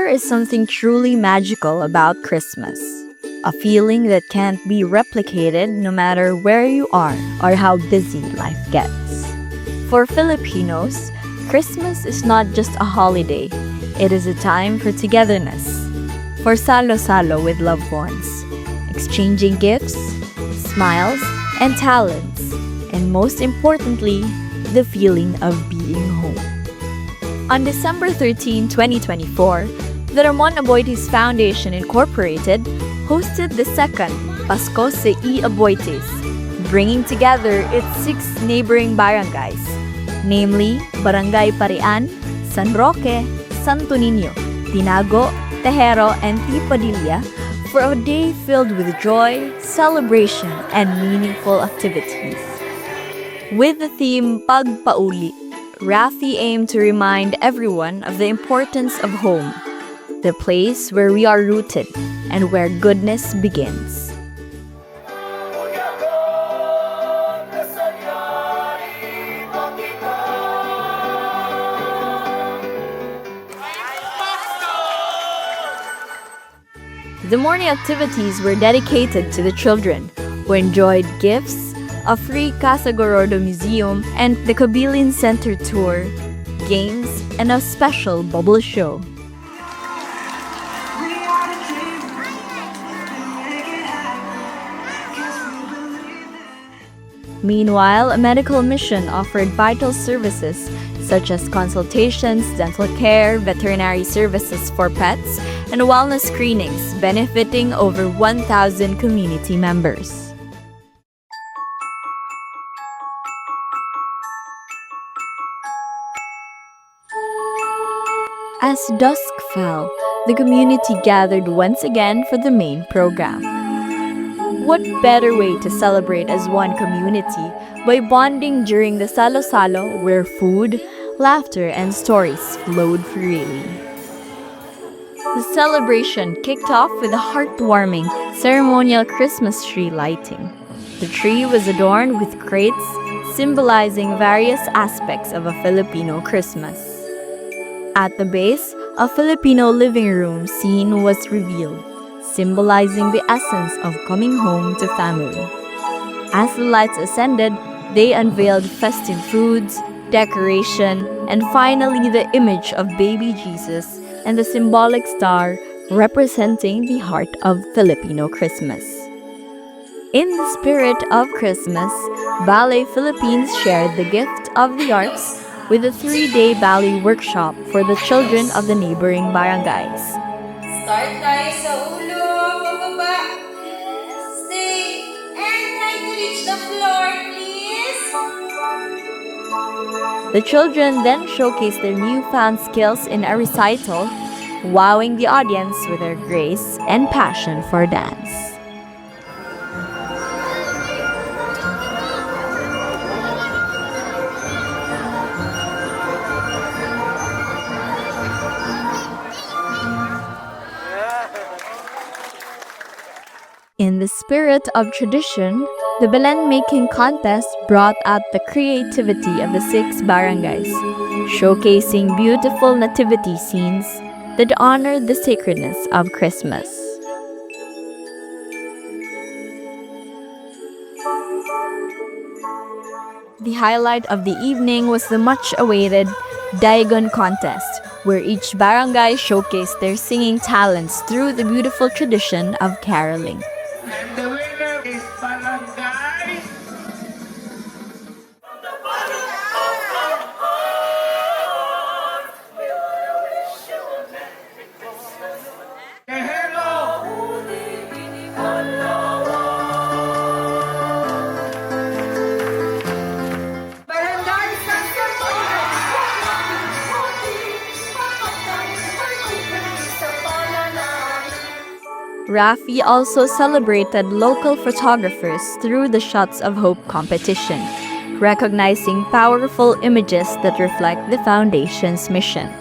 is something truly magical about Christmas. A feeling that can't be replicated no matter where you are or how busy life gets. For Filipinos, Christmas is not just a holiday. It is a time for togetherness, for salo-salo with loved ones, exchanging gifts, smiles, and talents, and most importantly, the feeling of being home. On December 13, 2024, the E.Aboitiz Foundation Incorporated hosted the second Pasko sa E.Aboitiz, bringing together its 6 neighboring barangays, namely Barangay Parian, San Roque, Santo Niño, Tinago, Tejero, and Padilla for a day filled with joy, celebration, and meaningful activities. With the theme Pagpauli, RAFI aimed to remind everyone of the importance of home, the place where we are rooted and where goodness begins. The morning activities were dedicated to the children, who enjoyed gifts, a free Casa Gordo Museum and the Cabilin Center tour, games, and a special bubble show. Meanwhile, a medical mission offered vital services such as consultations, dental care, veterinary services for pets, and wellness screenings benefiting over 1,000 community members. As dusk fell, the community gathered once again for the main program. What better way to celebrate as one community by bonding during the salo-salo where food, laughter, and stories flowed freely. The celebration kicked off with a heartwarming ceremonial Christmas tree lighting. The tree was adorned with crates symbolizing various aspects of a Filipino Christmas. At the base, a Filipino living room scene was revealed, symbolizing the essence of coming home to family. As the lights ascended, they unveiled festive foods, decoration, and finally the image of baby Jesus and the symbolic star representing the heart of Filipino Christmas. In the spirit of Christmas, Ballet Philippines shared the gift of the arts with a 3-day ballet workshop for the children of the neighboring barangays. Start tayo sa ulo, bababa. Stay, and try to reach the floor, please. The children then showcased their newfound skills in a recital, wowing the audience with their grace and passion for dance. In the spirit of tradition, the Belen-making contest brought out the creativity of the 6 barangays, showcasing beautiful nativity scenes that honor the sacredness of Christmas. The highlight of the evening was the much-awaited Dagon contest, where each barangay showcased their singing talents through the beautiful tradition of caroling. And the winner is Barangay Tejero. Barangay RAFI also celebrated local photographers through the Shots of Hope competition, recognizing powerful images that reflect the Foundation's mission.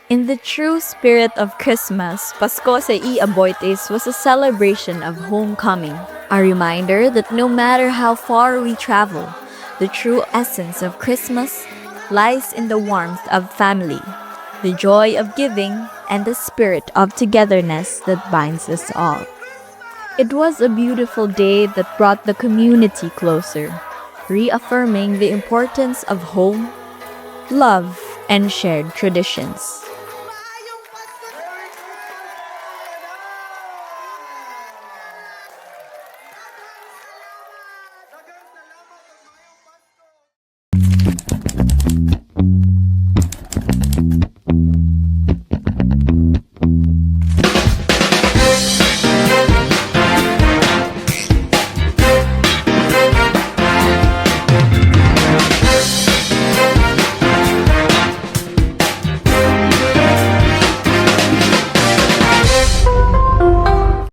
In the true spirit of Christmas, Pasko sa E.Aboitiz was a celebration of homecoming, a reminder that no matter how far we travel, the true essence of Christmas lies in the warmth of family, the joy of giving, and the spirit of togetherness that binds us all. It was a beautiful day that brought the community closer, reaffirming the importance of home, love, and shared traditions.